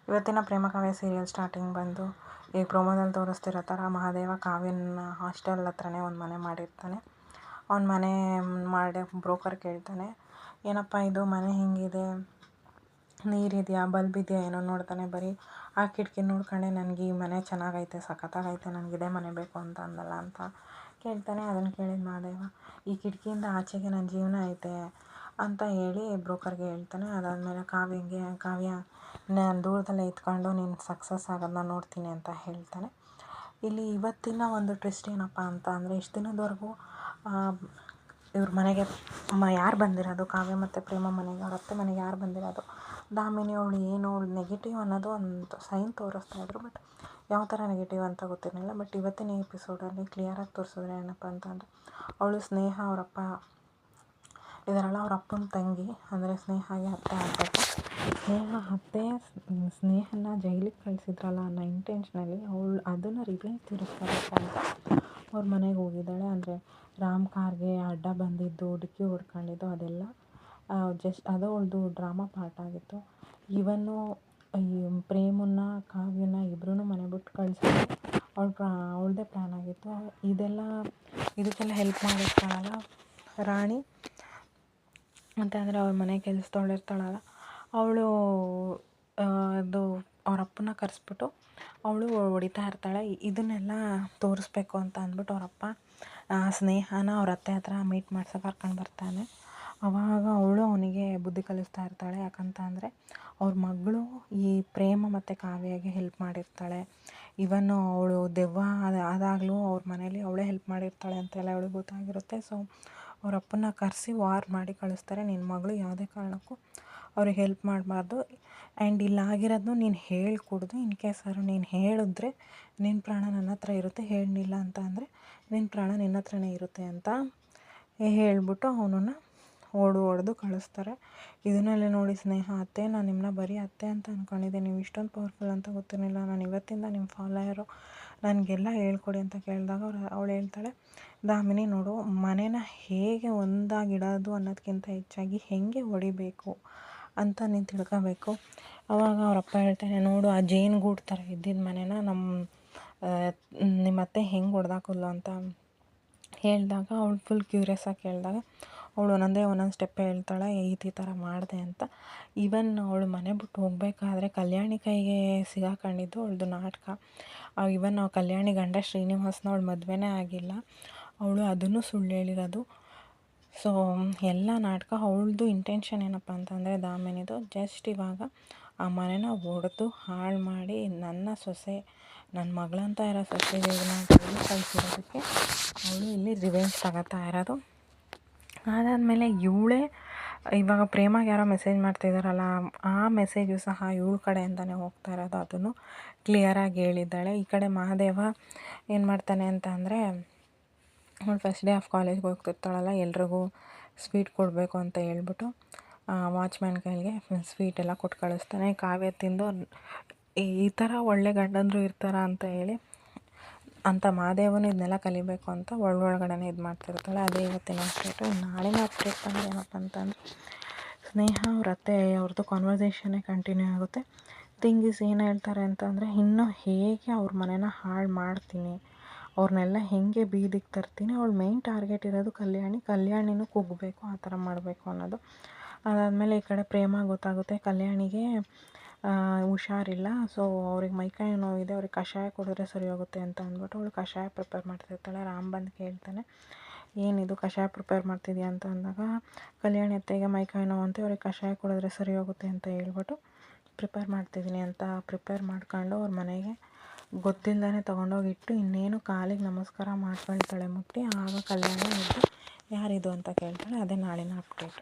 ಇವತ್ತಿನ ಪ್ರೇಮ ಕಾವ್ಯ serial starting ಬಂದು ಈ ಪ್ರೊಮೋದಲ್ಲಿ ತೋರಿಸ್ತಿರೋ ಥರ ಮಹಾದೇವ ಕಾವ್ಯನ ಹಾಸ್ಟೆಲ್ ಹತ್ರನೇ ಒಂದು ಮನೆ ಮಾಡಿರ್ತಾನೆ. ಅವ್ನ ಮನೆ ಮಾಡಿ ಬ್ರೋಕರ್ ಕೇಳ್ತಾನೆ, ಏನಪ್ಪ ಇದು ಮನೆ ಹಿಂಗಿದೆ, ನೀರಿದೆಯಾ, ಬಲ್ಬ್ ಇದೆಯಾ ಏನೋ ನೋಡ್ತಾನೆ. ಬರೀ ಆ ಕಿಟಕಿ ನೋಡ್ಕೊಂಡೆ ನನಗೆ ಈ ಮನೆ ಚೆನ್ನಾಗೈತೆ, ಸಖತ್ತಾಗೈತೆ, ನನಗಿದೇ ಮನೆ ಬೇಕು ಅಂತ ಅಂದಲ್ಲ ಅಂತ ಕೇಳ್ತಾನೆ. ಅದನ್ನು ಕೇಳಿದ ಮಹಾದೇವ, ಈ ಕಿಟಕಿಯಿಂದ ಆಚೆಗೆ ನನ್ನ ಜೀವನ ಐತೆ ಅಂತ ಹೇಳಿ ಬ್ರೋಕರ್ಗೆ ಹೇಳ್ತಾನೆ. ಅದಾದಮೇಲೆ ಕಾವ್ಯ ನಾನು ದೂರದಲ್ಲೇ ಇದ್ಕೊಂಡು ನೀನು ಸಕ್ಸಸ್ ಆಗೋದನ್ನ ನೋಡ್ತೀನಿ ಅಂತ ಹೇಳ್ತಾನೆ. ಇಲ್ಲಿ ಇವತ್ತಿನ ಒಂದು ಟ್ವಿಸ್ಟ್ ಏನಪ್ಪ ಅಂತ ಅಂದರೆ, ಇಷ್ಟು ದಿನದವರೆಗೂ ಇವ್ರ ಮನೆಗೆ ಯಾರು ಬಂದಿರೋದು, ಕಾವ್ಯ ಮತ್ತು ಪ್ರೇಮ ಮನೆಗೆ, ಅವ್ರ ಅತ್ತೆ ಮನೆಗೆ ಯಾರು ಬಂದಿರೋದು, ದಾಮಿನಿ ಅವಳು ಏನು, ಅವಳು ನೆಗೆಟಿವ್ ಅನ್ನೋದು ಒಂದು ಸೈನ್ ತೋರಿಸ್ತಾಯಿದ್ರು. ಬಟ್ ಯಾವ ಥರ ನೆಗೆಟಿವ್ ಅಂತ ಗೊತ್ತಿರಲಿಲ್ಲ. ಬಟ್ ಇವತ್ತಿನ ಎಪಿಸೋಡಲ್ಲಿ ಕ್ಲಿಯರಾಗಿ ತೋರಿಸಿದ್ರೆ ಏನಪ್ಪ ಅಂತಂದರೆ, ಅವಳು ಸ್ನೇಹ ಅವರಪ್ಪ ಇದರಲ್ಲ, ಅವ್ರ ಅಪ್ಪನ ತಂಗಿ, ಅಂದರೆ ಸ್ನೇಹಾಗೆ ಅತ್ತೆ ಆಗಬೇಕು. ಸ್ನೇಹನ ಜೈಲಿಗೆ ಕಳಿಸಿದ್ರಲ್ಲ ಅನ್ನೋ ಇಂಟೆನ್ಷನಲ್ಲಿ ಅವಳು ಅದನ್ನು ರಿವೆಂಜ್ ತೀರಿಸ್ಕೋಬೇಕು ಅಂತ ಅವ್ರ ಮನೆಗೆ ಹೋಗಿದ್ದಾಳೆ. ಅಂದರೆ ರಾಮ್ ಕಾರ್ಗೆ ಅಡ್ಡ ಬಂದಿದ್ದು, ಡಿಕ್ಕಿ ಹೊಡ್ಕೊಂಡಿದ್ದು ಅದೆಲ್ಲ ಜಸ್ಟ್ ಅದು ಅವಳದು ಡ್ರಾಮಾ ಪಾರ್ಟ್ ಆಗಿತ್ತು. ಇವನ್ನು ಈ ಪ್ರೇಮನ್ನ ಕಾವ್ಯನ ಇಬ್ಬರೂ ಮನೆ ಬಿಟ್ಟು ಕಳಿಸಿದ್ರು. ಅವಳದೇ ಪ್ಲ್ಯಾನ್ ಆಗಿತ್ತು. ಇದಕ್ಕೆಲ್ಲ ಹೆಲ್ಪ್ ಮಾಡಿರ್ತಾಳಲ್ಲ ರಾಣಿ ಅಂತ, ಅಂದರೆ ಅವ್ರ ಮನೆ ಕೆಲಸದವಳಿರ್ತಾಳಲ್ಲ ಅವಳು, ಅದು ಅವ್ರ ಅಪ್ಪನ ಕರೆಸ್ಬಿಟ್ಟು ಅವಳು ಹೊಡಿತಾ ಇರ್ತಾಳೆ. ಇದನ್ನೆಲ್ಲ ತೋರಿಸ್ಬೇಕು ಅಂತ ಅಂದ್ಬಿಟ್ಟು ಅವರಪ್ಪ ಸ್ನೇಹನ ಅವ್ರ ಅತ್ತೆ ಹತ್ರ ಮೀಟ್ ಮಾಡ್ಸೋಕೆ ಕರ್ಕೊಂಡು ಬರ್ತಾನೆ. ಆವಾಗ ಅವಳು ಅವನಿಗೆ ಬುದ್ಧಿ ಕಲಿಸ್ತಾ ಇರ್ತಾಳೆ. ಯಾಕಂತ ಅಂದರೆ ಅವ್ರ ಮಗಳು ಈ ಪ್ರೇಮ ಮತ್ತು ಕಾವ್ಯಗೆ ಹೆಲ್ಪ್ ಮಾಡಿರ್ತಾಳೆ. ಇವನು ಅವಳು ದೆವ್ವ ಆದಾಗಲೂ ಅವ್ರ ಮನೇಲಿ ಅವಳೇ ಹೆಲ್ಪ್ ಮಾಡಿರ್ತಾಳೆ ಅಂತೆಲ್ಲ ಅವಳಿಗೆ ಗೊತ್ತಾಗಿರುತ್ತೆ. ಸೊ ಅವ್ರ ಅಪ್ಪನ ಕರೆಸಿ ವಾರ್ ಮಾಡಿ ಕಳಿಸ್ತಾರೆ, ನಿನ್ನ ಮಗಳು ಯಾವುದೇ ಕಾರಣಕ್ಕೂ ಅವ್ರಿಗೆ ಹೆಲ್ಪ್ ಮಾಡಬಾರ್ದು, ಆ್ಯಂಡ್ ಇಲ್ಲಾಗಿರೋದು ನೀನು ಹೇಳ್ಕೊಡ್ದು, ಇನ್ ಕೇಸ್ ನೀನು ಹೇಳಿದ್ರೆ ನಿನ್ನ ಪ್ರಾಣ ನನ್ನ ಹತ್ರ ಇರುತ್ತೆ, ಹೇಳಲಿಲ್ಲ ಅಂತ ಅಂದರೆ ನಿನ್ನ ಪ್ರಾಣ ನಿನ್ನ ಹತ್ರನೇ ಇರುತ್ತೆ ಅಂತ ಹೇಳ್ಬಿಟ್ಟು ಅವನನ್ನು ಹೊಡೆದು ಕಳಿಸ್ತಾರೆ. ಇದನ್ನೆಲ್ಲ ನೋಡಿ ಸ್ನೇಹ, ಅತ್ತೆ ನಾನು ನಿಮ್ಮನ್ನ ಬರೀ ಅತ್ತೆ ಅಂತ ಅಂದ್ಕೊಂಡಿದ್ದೆ, ನೀವು ಇಷ್ಟೊಂದು ಪವರ್ಫುಲ್ ಅಂತ ಗೊತ್ತಿರಲಿಲ್ಲ, ನಾನು ಇವತ್ತಿಂದ ನಿಮ್ಮ ಫಾಲೋಯರು, ನನಗೆಲ್ಲ ಹೇಳ್ಕೊಡಿ ಅಂತ ಕೇಳಿದಾಗ ಅವಳು ಹೇಳ್ತಾಳೆ, ದಾಮಿನಿ ನೋಡು, ಮನೇನ ಹೇಗೆ ಒಂದಾಗಿಡೋದು ಅನ್ನೋದಕ್ಕಿಂತ ಹೆಚ್ಚಾಗಿ ಹೇಗೆ ಹೊಡಿಬೇಕು ಅಂತ ನೀನು ತಿಳ್ಕೋಬೇಕು. ಆವಾಗ ಅವರಪ್ಪ ಹೇಳ್ತಾನೆ, ನೋಡು ಆ ಜೇನುಗೂಡು ಥರ ಇದ್ದಿದ್ದ ಮನೇನ ನಿಮ್ಮ ಅತ್ತೆ ಹೆಂಗೆ ಹೊಡೆದಾಕಲ್ಲ ಅಂತ ಹೇಳಿದಾಗ ಅವಳು ಫುಲ್ ಕ್ಯೂರಿಯಸ್ ಆಗಿ ಕೇಳಿದಾಗ ಅವಳು ಒಂದೊಂದು ಸ್ಟೆಪ್ ಹೇಳ್ತಾಳೆ, ಈ ಥರ ಮಾಡಿದೆ ಅಂತ. ಈವನ್ ಅವಳು ಮನೆ ಬಿಟ್ಟು ಹೋಗಬೇಕಾದ್ರೆ ಕಲ್ಯಾಣಿ ಕೈಗೆ ಸಿಗಾಕೊಂಡಿದ್ದು ಅವಳದು ನಾಟಕ. ಈವನ್ ಕಲ್ಯಾಣಿ ಗಂಡ ಶ್ರೀನಿವಾಸನ ಅವಳು ಮದುವೆನೇ ಆಗಿಲ್ಲ, ಅವಳು ಅದನ್ನು ಸುಳ್ಳು ಹೇಳಿರೋದು. ಸೊ ಎಲ್ಲ ನಾಟಕ. ಅವಳದು ಇಂಟೆನ್ಷನ್ ಏನಪ್ಪ ಅಂತಂದರೆ ದಾಮಿನಿದು ಜಸ್ಟ್ ಇವಾಗ ಆ ಮನೆನ ಒಡೆದು ಹಾಳು ಮಾಡಿ ನನ್ನ ಸೊಸೆ, ನನ್ನ ಮಗಳಂತ ಇರೋ ಸೊಸೆಗೆ ಕಳಿಸಿರೋದಕ್ಕೆ ಅವಳು ಇಲ್ಲಿ ರಿವೆಂಜ್ ತಗೋತಾ ಇರೋದು. ಅದಾದಮೇಲೆ ಇವಳೇ ಇವಾಗ ಪ್ರೇಮಗೆ ಯಾರೋ ಮೆಸೇಜ್ ಮಾಡ್ತಿದ್ದಾರಲ್ಲ, ಆ ಮೆಸೇಜು ಸಹ ಇವಳ ಕಡೆಯಿಂದನೇ ಹೋಗ್ತಾ ಇರೋದು, ಅದನ್ನು ಕ್ಲಿಯರಾಗಿ ಹೇಳಿದ್ದಾಳೆ. ಈ ಕಡೆ ಮಹಾದೇವ ಏನು ಮಾಡ್ತಾನೆ ಅಂತ ಅಂದರೆ, ಅವಳು ಫಸ್ಟ್ ಡೇ ಆಫ್ ಕಾಲೇಜ್ಗೆ ಹೋಗ್ತಿರ್ತಾಳಲ್ಲ, ಎಲ್ರಿಗೂ ಸ್ವೀಟ್ ಕೊಡಬೇಕು ಅಂತ ಹೇಳ್ಬಿಟ್ಟು ವಾಚ್ಮ್ಯಾನ್ ಕೈಗೆ ಸ್ವೀಟೆಲ್ಲ ಕೊಟ್ಟು ಕಳಿಸ್ತಾನೆ. ಕಾವ್ಯ ತಿಂದು ಈ ಥರ ಒಳ್ಳೆ ಗಂಡಂದರು ಇರ್ತಾರ ಅಂತ ಹೇಳಿ ಅಂತ ಮಹಾದೇವನು ಇದನ್ನೆಲ್ಲ ಕಲಿಬೇಕು ಅಂತ ಒಳಗಡೆನೇ ಇದು ಮಾಡ್ತಿರ್ತಾಳೆ. ಅದೇ ಇವತ್ತಿನ ಅಪ್ಡೇಟು. ನಾಳಿನ ಅಪ್ಡೇಟ್ ಬಂದು ಏನಪ್ಪ ಅಂತಂದರೆ, ಸ್ನೇಹ ಅವ್ರ ಅತ್ತೆ ಅವ್ರದ್ದು ಕಾನ್ವರ್ಸೇಷನ್ನೇ ಕಂಟಿನ್ಯೂ ಆಗುತ್ತೆ. ಥಿಂಗೀಸ್ ಏನು ಹೇಳ್ತಾರೆ ಅಂತಂದರೆ, ಇನ್ನೂ ಹೇಗೆ ಅವ್ರ ಮನೇನ ಹಾಳು ಮಾಡ್ತೀನಿ, ಅವ್ರನ್ನೆಲ್ಲ ಹೇಗೆ ಬೀದಿಗೆ ತರ್ತೀನಿ, ಅವಳು ಮೇಯ್ನ್ ಟಾರ್ಗೆಟ್ ಇರೋದು ಕಲ್ಯಾಣಿನೂ ಕುಗ್ಗಬೇಕು, ಆ ಥರ ಮಾಡಬೇಕು ಅನ್ನೋದು. ಅದಾದಮೇಲೆ ಈ ಕಡೆ ಪ್ರೇಮ ಗೊತ್ತಾಗುತ್ತೆ ಕಲ್ಯಾಣಿಗೆ ಹುಷಾರಿಲ್ಲ, ಸೊ ಅವ್ರಿಗೆ ಮೈಕೈ ನೋವಿದೆ, ಅವ್ರಿಗೆ ಕಷಾಯ ಕುಡಿದ್ರೆ ಸರಿ ಹೋಗುತ್ತೆ ಅಂತ ಅಂದ್ಬಿಟ್ಟು ಅವಳು ಕಷಾಯ ಪ್ರಿಪೇರ್ ಮಾಡ್ತಿರ್ತಾಳೆ. ರಾಮ್ ಬಂದು ಕೇಳ್ತಾನೆ, ಏನಿದು ಕಷಾಯ ಪ್ರಿಪೇರ್ ಮಾಡ್ತಿದ್ಯಾ ಅಂತ ಅಂದಾಗ, ಕಲ್ಯಾಣಿ ಅತ್ತೆಗೆ ಮೈಕೈ ನೋವು ಅಂತ, ಅವ್ರಿಗೆ ಕಷಾಯ ಕುಡಿದ್ರೆ ಸರಿ ಹೋಗುತ್ತೆ ಅಂತ ಹೇಳ್ಬಿಟ್ಟು ಪ್ರಿಪೇರ್ ಮಾಡ್ತಿದ್ದೀನಿ ಅಂತ ಪ್ರಿಪೇರ್ ಮಾಡ್ಕೊಂಡು ಅವ್ರ ಮನೆಗೆ ಗೊತ್ತಿಲ್ಲದೇ ತೊಗೊಂಡೋಗಿಟ್ಟು ಇನ್ನೇನು ಕಾಲಿಗೆ ನಮಸ್ಕಾರ ಮಾಡ್ಕೊಳ್ತಾಳೆ ಮುಟ್ಟಿ. ಆಗ ಕಲ್ಯಾಣಿ ಎದ್ದು ಯಾರಿದು ಅಂತ ಕೇಳ್ತಾಳೆ. ಅದೇ ನಾಳಿನ ಅಪ್ಡೇಟ್.